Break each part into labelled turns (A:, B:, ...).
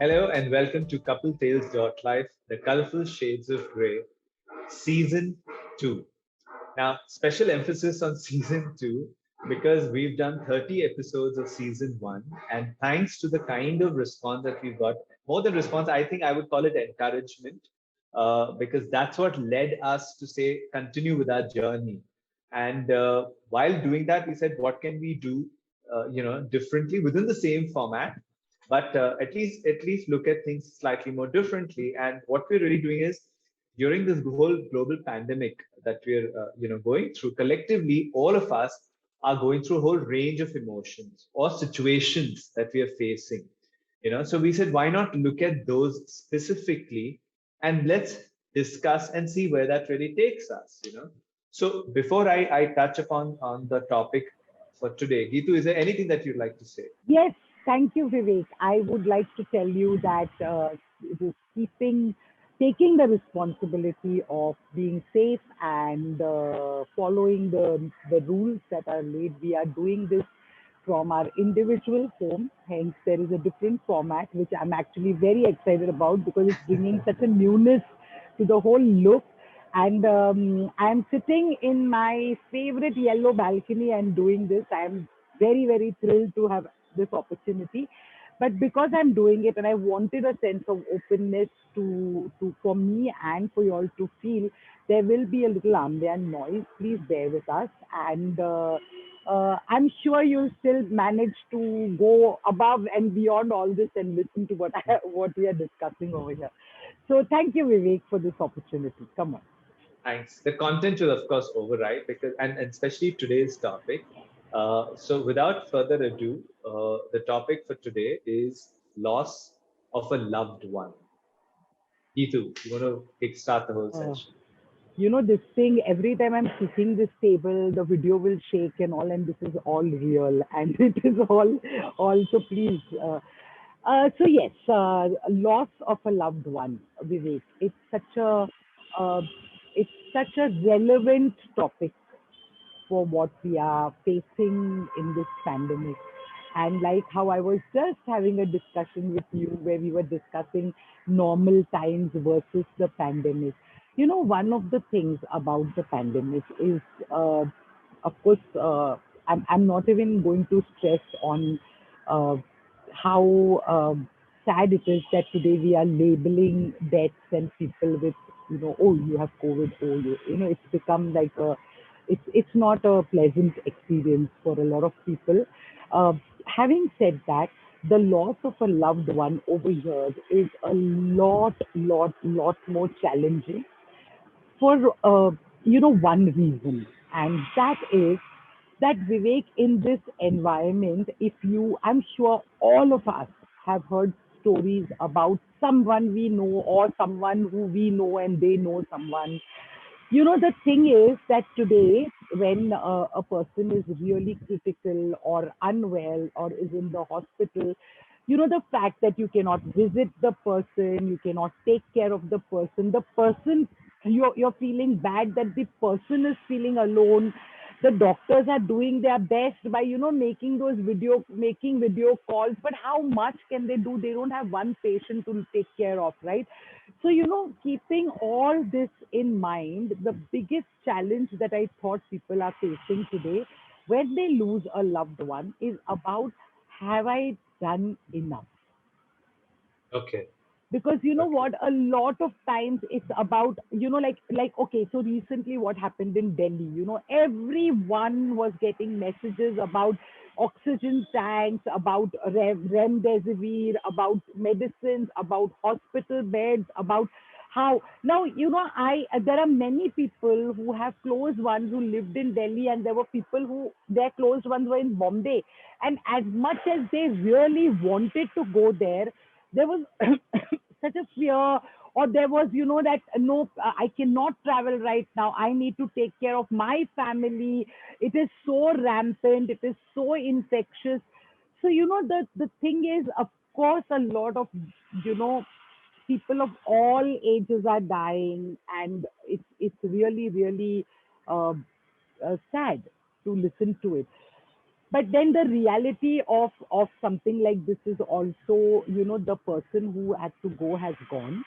A: Hello and welcome to Couple Tales Life, the colorful shades of grey, season 2. Now, special emphasis on season 2 because we've done 30 episodes of season 1, and thanks to the kind of response that we've got, more than response, I think I would call it encouragement, because that's what led us to say continue with our journey. And while doing that, we said, what can we do, differently within the same format, but at least look at things slightly more differently. And what we're really doing is during this whole global pandemic that we're going through collectively, all of us are going through a whole range of emotions or situations that we are facing. So we said, why not look at those specifically, and let's discuss and see where that really takes us. So before I touch upon on the topic for today, Geetu, is there anything that you'd like to say?
B: Yes, thank you, Vivek. I would like to tell you that it is taking the responsibility of being safe and following the rules that are laid. We are doing this from our individual home. Hence, there is a different format, which I'm actually very excited about because it's bringing such a newness to the whole look. And I'm sitting in my favorite yellow balcony and doing this. I'm very, very thrilled to have this opportunity. But because I'm doing it and I wanted a sense of openness to for me and for you all to feel, there will be a little ambient noise. Please bear with us. And I'm sure you'll still manage to go above and beyond all this and listen to what we are discussing over here. So thank you, Vivek, for this opportunity. Come on.
A: Thanks. The content will, of course, override because, and especially today's topic. So, without further ado, the topic for today is loss of a loved one. Geetu, you want to kickstart the whole
B: Uh,
A: session?
B: this thing, every time I'm kicking this table, the video will shake and all, and this is all real and it is all also please. So yes, loss of a loved one, Vivek. Uh, it's such a relevant topic for what we are facing in this pandemic. And like how I was just having a discussion with you where we were discussing normal times versus the pandemic. One of the things about the pandemic is, of course, I'm not even going to stress on uh, how sad it is that today we are labeling deaths and people with, oh, you have COVID, oh, it's become like it's not a pleasant experience for a lot of people. Having said that, the loss of a loved one over years is a lot more challenging for one reason, and that is that Vivek, in this environment, if you, I'm sure all of us have heard stories about someone we know or someone who we know and they know someone. The thing is that today, when a person is really critical or unwell or is in the hospital, the fact that you cannot visit the person, you cannot take care of the person, you're feeling bad that the person is feeling alone. The doctors are doing their best by making video calls, but how much can they do? They don't have one patient to take care of, right? So, keeping all this in mind, the biggest challenge that I thought people are facing today when they lose a loved one is about, have I done enough?
A: Okay.
B: Because you know
A: Okay.
B: what, a lot of times it's about, like okay, so recently what happened in Delhi, everyone was getting messages about oxygen tanks, about remdesivir, about medicines, about hospital beds, about how now, I there are many people who have close ones who lived in Delhi, and there were people who their closed ones were in Bombay, and as much as they really wanted to go there, there was such a fear, or there was, that no, I cannot travel right now, I need to take care of my family, it is so rampant, it is so infectious. So the thing is, of course, a lot of, you know people of all ages are dying, and it's really, really uh, sad to listen to it. but then the reality of something like this is also, the person who had to go has gone.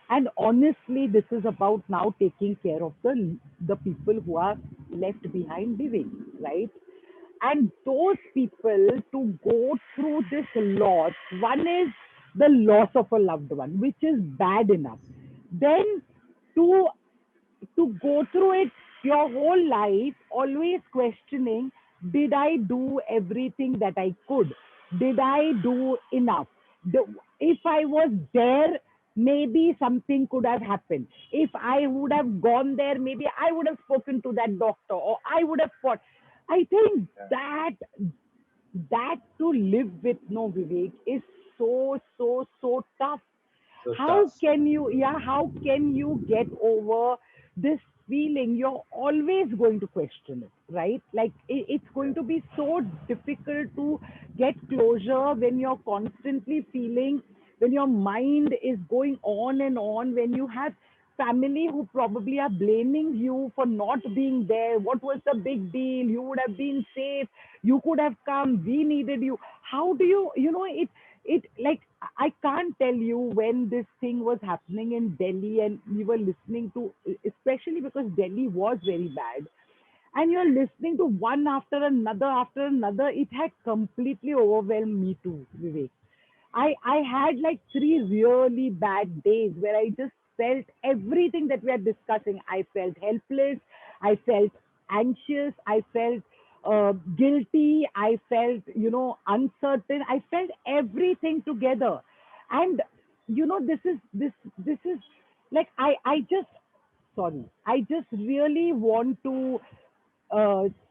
B: And honestly, this is about now taking care of the people who are left behind living, right? And those people to go through this loss, one is the loss of a loved one, which is bad enough. Then to go through it your whole life, always questioning, did I do everything that I could? Did I do enough? If I was there, maybe something could have happened. If I would have gone there, maybe I would have spoken to that doctor, or I would have fought. I think
A: Yeah.
B: that to live with, no, Vivek, is so, so, so tough.
A: So
B: How
A: tough.
B: can you, yeah, how can you get over this feeling? You're always going to question it, right? Like it's
A: Yeah.
B: going to be so difficult to get closure when you're constantly feeling, when your mind is going on, when you have family who probably are blaming you for not being there. What was the big deal? You would have been safe. You could have come. We needed you. How do you, it like, I can't tell you when this thing was happening in Delhi and we were listening to, especially because Delhi was very bad, and you're listening to one after another. It had completely overwhelmed me too, Vivek. I had like 3 really bad days where I just felt everything that we are discussing. I felt helpless. I felt anxious. I felt guilty. I felt, uncertain. I felt everything together. And, this is like, I just, sorry. I just really want to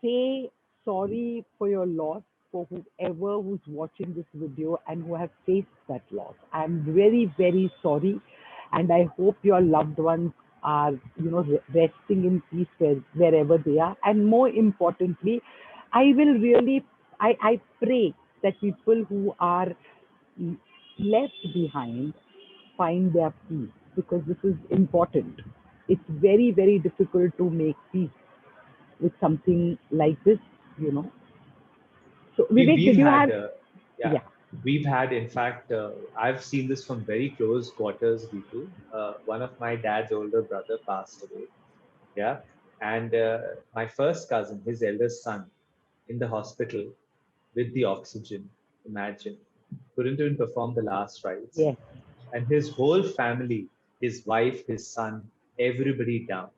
B: say sorry for your loss, for whoever who's watching this video and who have faced that loss. I'm very, very sorry. And I hope your loved ones are, resting in peace wherever they are. And more importantly, I will really, I pray that people who are left behind find their peace, because this is important. It's very, very difficult to make peace with something like this, you know. So,
A: we,
B: Vivek,
A: we've
B: did you
A: had
B: have?
A: yeah,
B: Yeah,
A: we've had, in fact, I've seen this from very close quarters, Vitu. One of my dad's older brother passed away. Yeah. And my first cousin, his eldest son, in the hospital with the oxygen, imagine, couldn't even perform the last rites.
B: yes,
A: And his whole family, his wife, his son, everybody down.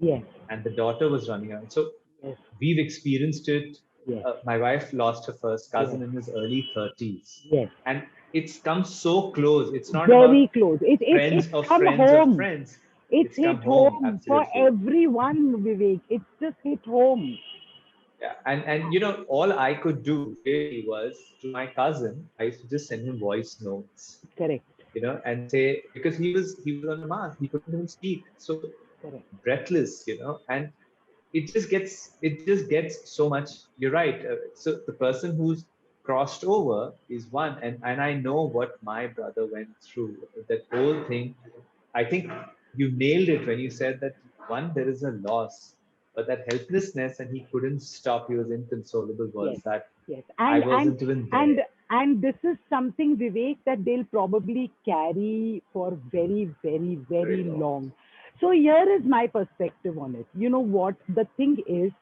B: yes,
A: And the daughter was running around. So
B: yes,
A: we've experienced it.
B: yes,
A: My wife lost her first
B: yes,
A: cousin in his early 30s.
B: yes.
A: And it's come so close. It's not
B: Very
A: about
B: close. It's
A: friends of
B: come
A: friends of
B: home.
A: friends.
B: It's
A: It's
B: hit
A: come home,
B: home for
A: absolutely.
B: everyone, Vivek. It's just hit home.
A: Yeah. And all I could do really was, to my cousin, I used to just send him voice notes,
B: Correct,
A: and say, because he was on a mask, he couldn't even speak. So
B: correct,
A: breathless, and it just gets so much. You're right. So the person who's crossed over is one, and I know what my brother went through. That whole thing. I think you nailed it when you said that, one, there is a loss, but that helplessness, and he couldn't stop. He was inconsolable.
B: yes,
A: Was that
B: yes.
A: I
B: And
A: wasn't even
B: and
A: there.
B: and this is something, Vivek, that they'll probably carry for very, very,
A: Very
B: very
A: long.
B: long. So here is my perspective on it. You know what? The thing is,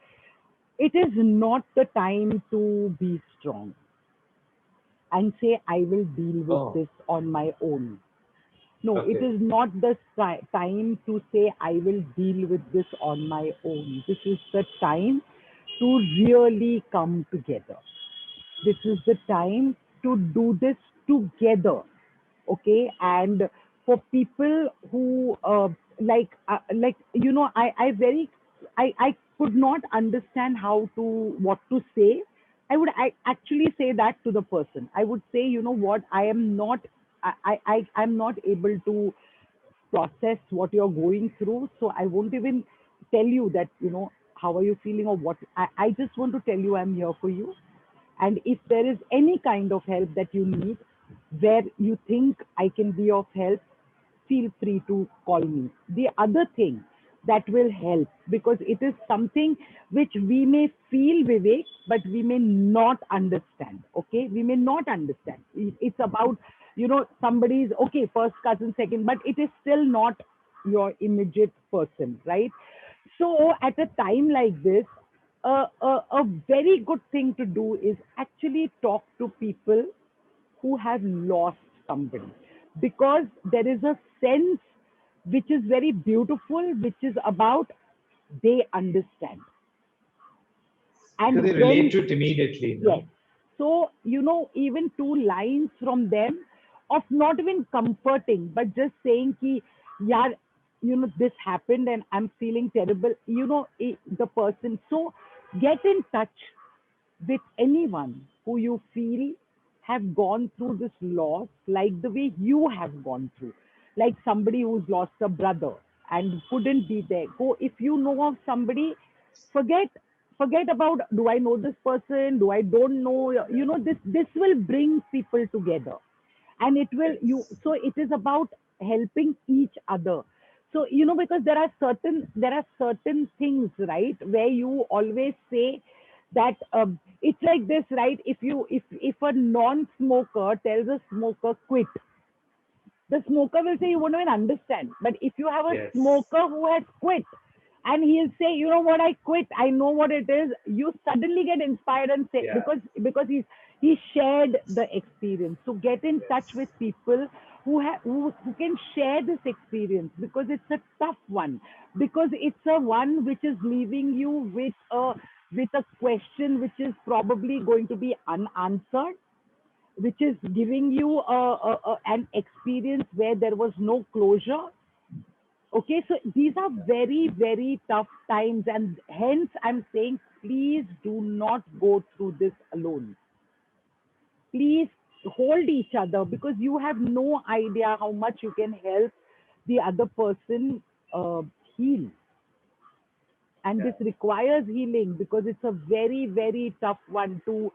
B: it is not the time to be strong and say, I will deal with
A: Oh,
B: this on my own. No, it
A: okay.
B: is not the time to say, I will deal with this on my own. This is the time to really come together. This is the time to do this together. Okay. And for people who like, I could not understand how to what to say. I actually say that to the person. I would say, you know what, I'm not able to process what you're going through, so I won't even tell you that, how are you feeling, or what. I just want to tell you I'm here for you. And if there is any kind of help that you need, where you think I can be of help, feel free to call me. The other thing, that will help, because it is something which we may feel, Vivek, but we may not understand. Okay, we may not understand. It's about, somebody's okay, first cousin, second, but it is still not your immediate person, right? So at a time like this, a very good thing to do is actually talk to people who have lost somebody, because there is a sense which is very beautiful, which is about they understand.
A: Because they
B: And
A: relate
B: when,
A: to it immediately,
B: yes,
A: no?
B: so, even two lines from them of not even comforting, but just saying, ki, yaar, this happened and I'm feeling terrible, the person. So get in touch with anyone who you feel have gone through this loss like the way you have gone through. Like somebody who's lost a brother and couldn't be there. Go, if you know of somebody, forget forget about, do I know this person? Do I don't know? This will bring people together, and it will you.
A: Yes.
B: So it is about helping each other. So because there are certain things, right, where you always say that, it's like this, right? If a non-smoker tells a smoker quit, the smoker will say you won't even understand. But if you have a
A: Yes.
B: smoker who has quit and he'll say, you know what, I quit, I know what it is, you suddenly get inspired and say,
A: Yeah.
B: because he shared the experience. So get in touch
A: Yes.
B: with people who can share this experience, because it's a tough one, because it's a one which is leaving you with a question which is probably going to be unanswered, which is giving you an experience where there was no closure. Okay, so these are very, very tough times, and hence I'm saying, please do not go through this alone. Please hold each other, because you have no idea how much you can help the other person uh, heal. And
A: Yeah.
B: this requires healing, because it's a very, very tough one to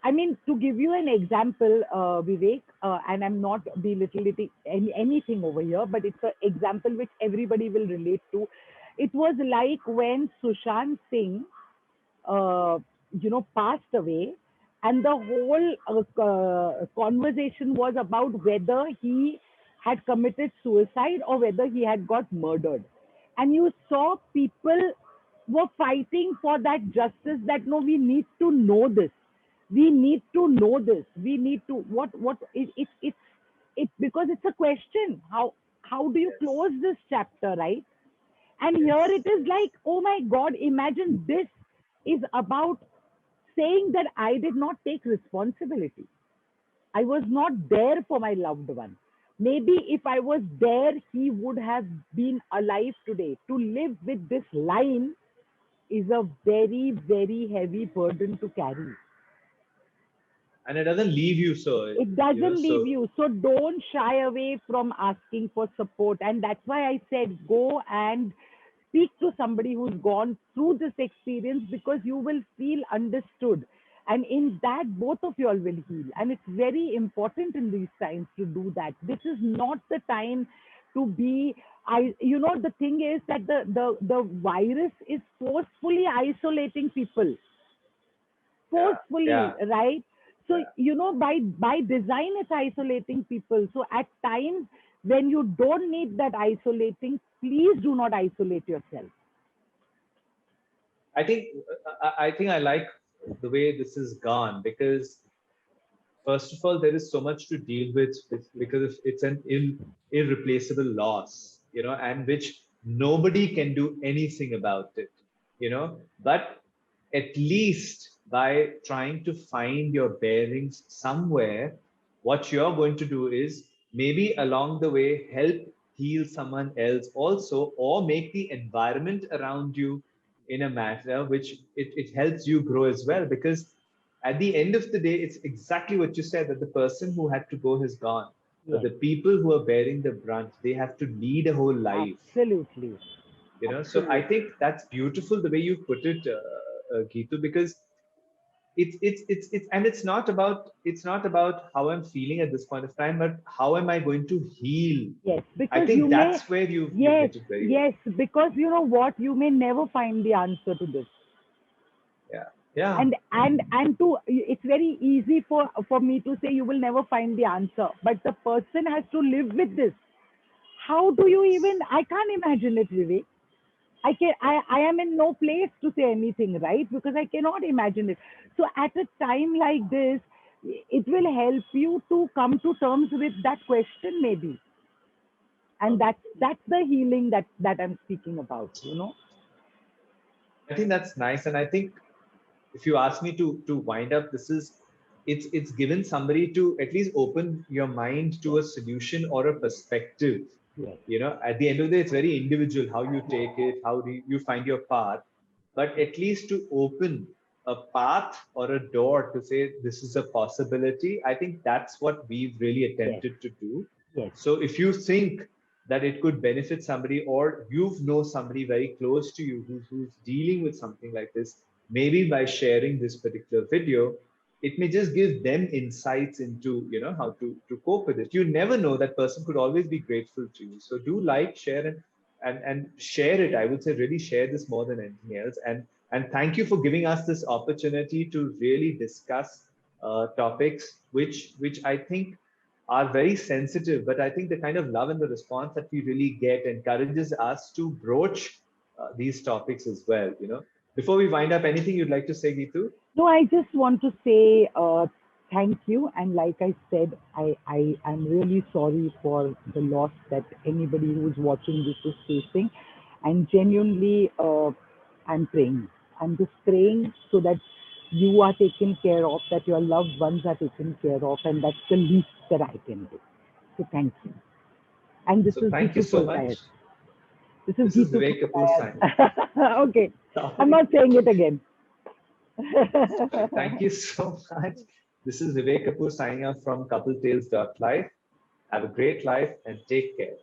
B: I mean, to give you an example, Vivek, and I'm not belittling anything over here, but it's an example which everybody will relate to. It was like when Sushant Singh passed away, and the whole conversation was about whether he had committed suicide or whether he had got murdered. And you saw people were fighting for that justice, that no, we need to know this. We need to know this. We need to, because it's a question. How do you
A: Yes.
B: close this chapter, right? And here
A: Yes.
B: it is like, oh my God, imagine this is about saying that I did not take responsibility. I was not there for my loved one. Maybe if I was there, he would have been alive today. To live with this line is a very, very heavy burden to carry.
A: And it doesn't leave you so,
B: It doesn't leave
A: so
B: you. So don't shy away from asking for support. And that's why I said go and speak to somebody who's gone through this experience, because you will feel understood. And in that, both of you all will heal. And it's very important in these times to do that. This is not the time to be. The thing is that the virus is forcefully isolating people,
A: yeah,
B: forcefully,
A: yeah,
B: right? So
A: yeah.
B: by design, it's isolating people. So at times when you don't need that isolating, please do not isolate yourself.
A: I think I think I like the way this is gone because first of all, there is so much to deal with because it's an irreplaceable loss, and which nobody can do anything about it. But at least by trying to find your bearings somewhere, what you're going to do is maybe along the way help heal someone else also, or make the environment around you in a manner which it helps you grow as well. Because at the end of the day, it's exactly what you said, that the person who had to go has gone. But
B: Yes,
A: the people who are bearing the brunt, they have to lead a whole life.
B: absolutely,
A: So I
B: absolutely.
A: think that's beautiful the way you put it, Geetu, because and it's not about how I'm feeling at this point of time, but how am I going to heal?
B: Yes,
A: I
B: because you
A: think
B: may,
A: that's where you've
B: yes,
A: hit it very well.
B: yes, because you know what, you may never find the answer to this.
A: Yeah, yeah.
B: And to, it's very easy for me to say you will never find the answer, but the person has to live with this. How do you even, I can't imagine it, Vivek. I am in no place to say anything, right? Because I cannot imagine it. So at a time like this, it will help you to come to terms with that question, maybe. And that's the healing that I'm speaking about, you know?
A: I think that's nice, and I think if you ask me to wind up, this is it's given somebody to at least open your mind to
B: Yes,
A: a solution or a perspective.
B: yes,
A: You know, at the end of the day, it's very individual how you take it, how do you find your path, but at least to open a path or a door to say this is a possibility. I think that's what we've really
B: yes,
A: attempted to do.
B: yes,
A: So if you think that it could benefit somebody, or you know somebody very close to you who's dealing with something like this, maybe by sharing this particular video, it may just give them insights into, you know, how to cope with it. You never know, that person could always be grateful to you. So do like, share, and share it. I would say really share this more than anything else. And thank you for giving us this opportunity to really discuss topics which I think are very sensitive, but I think the kind of love and the response that we really get encourages us to broach these topics as well. You know, before we wind up, anything you'd like to say, Gitu?
B: No, I just want to say thank you. And like I said, I'm really sorry for the loss that anybody who's watching this is facing. And genuinely, I'm praying. I'm just praying so that you are taken care of, that your loved ones are taken care of, and that's the least that I can do. So thank you. And this
A: So
B: is
A: thank you
B: Gitu
A: so
B: Pultayat.
A: much.
B: This is
A: This is
B: Gitu
A: Vivek Kapoor signing off.
B: Pultayat. Okay. I'm
A: Sorry.
B: not saying it again.
A: Sorry. Thank you so much. This is Vivek Kapoor signing off from Couple Tales Live. Have a great life and take care.